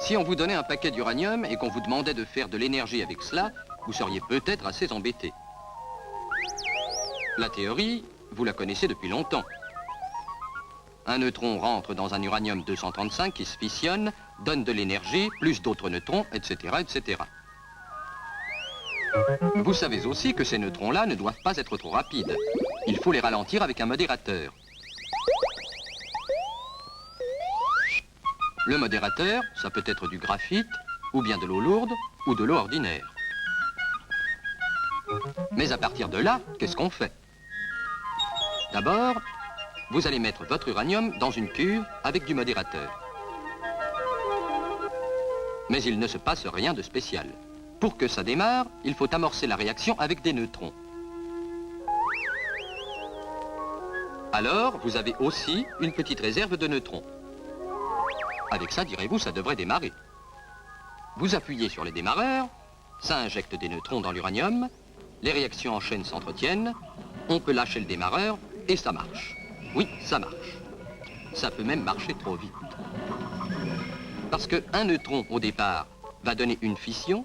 Si on vous donnait un paquet d'uranium et qu'on vous demandait de faire de l'énergie avec cela, vous seriez peut-être assez embêté. La théorie, vous la connaissez depuis longtemps. Un neutron rentre dans un uranium 235 qui se fissionne, donne de l'énergie, plus d'autres neutrons, etc., etc. Vous savez aussi que ces neutrons-là ne doivent pas être trop rapides. Il faut les ralentir avec un modérateur. Le modérateur, ça peut être du graphite, ou bien de l'eau lourde, ou de l'eau ordinaire. Mais à partir de là, qu'est-ce qu'on fait? D'abord, vous allez mettre votre uranium dans une cuve avec du modérateur. Mais il ne se passe rien de spécial. Pour que ça démarre, il faut amorcer la réaction avec des neutrons. Alors, vous avez aussi une petite réserve de neutrons. Avec ça, direz-vous, ça devrait démarrer. Vous appuyez sur les démarreurs, ça injecte des neutrons dans l'uranium, les réactions en chaîne s'entretiennent, on peut lâcher le démarreur et ça marche. Oui, ça marche. Ça peut même marcher trop vite. Parce qu'un neutron, au départ, va donner une fission,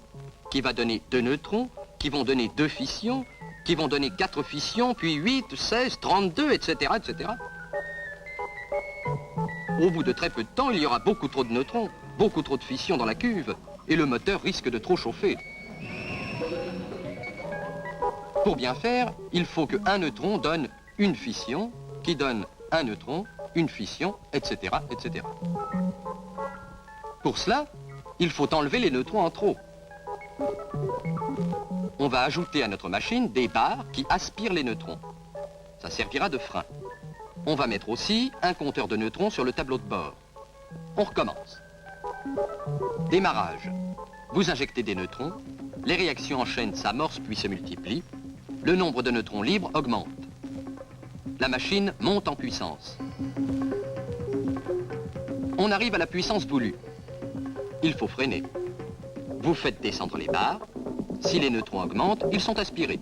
qui va donner 2 neutrons, qui vont donner 2 fissions, qui vont donner 4 fissions, puis 8, 16, 32, etc., etc. Au bout de très peu de temps, il y aura beaucoup trop de neutrons, beaucoup trop de fissions dans la cuve, et le moteur risque de trop chauffer. Pour bien faire, il faut qu'un neutron donne une fission, qui donne un neutron, une fission, etc., etc. Pour cela, il faut enlever les neutrons en trop. On va ajouter à notre machine des barres qui aspirent les neutrons. Ça servira de frein. On va mettre aussi un compteur de neutrons sur le tableau de bord. On recommence. Démarrage. Vous injectez des neutrons, les réactions en chaîne s'amorcent puis se multiplient, le nombre de neutrons libres augmente. La machine monte en puissance. On arrive à la puissance voulue. Il faut freiner. Vous faites descendre les barres. Si les neutrons augmentent, ils sont aspirés.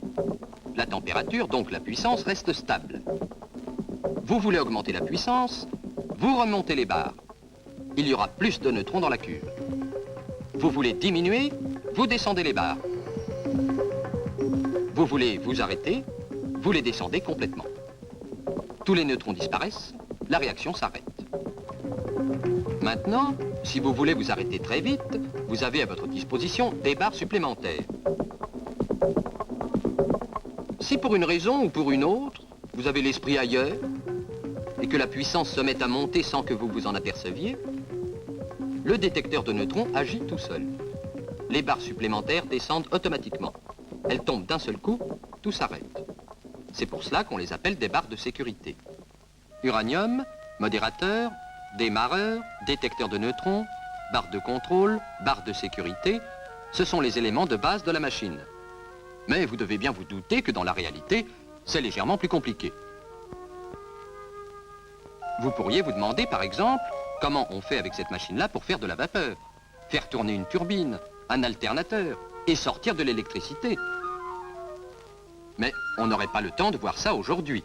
La température, donc la puissance, reste stable. Vous voulez augmenter la puissance, vous remontez les barres. Il y aura plus de neutrons dans la cuve. Vous voulez diminuer, vous descendez les barres. Vous voulez vous arrêter, vous les descendez complètement. Tous les neutrons disparaissent, la réaction s'arrête. Maintenant, si vous voulez vous arrêter très vite, vous avez à votre disposition des barres supplémentaires. Si pour une raison ou pour une autre, vous avez l'esprit ailleurs, et que la puissance se met à monter sans que vous vous en aperceviez, le détecteur de neutrons agit tout seul. Les barres supplémentaires descendent automatiquement. Elles tombent d'un seul coup, tout s'arrête. C'est pour cela qu'on les appelle des barres de sécurité. Uranium, modérateur, démarreur, détecteur de neutrons, barre de contrôle, barre de sécurité, ce sont les éléments de base de la machine. Mais vous devez bien vous douter que dans la réalité, c'est légèrement plus compliqué. Vous pourriez vous demander, par exemple, comment on fait avec cette machine-là pour faire de la vapeur, faire tourner une turbine, un alternateur, et sortir de l'électricité. Mais on n'aurait pas le temps de voir ça aujourd'hui.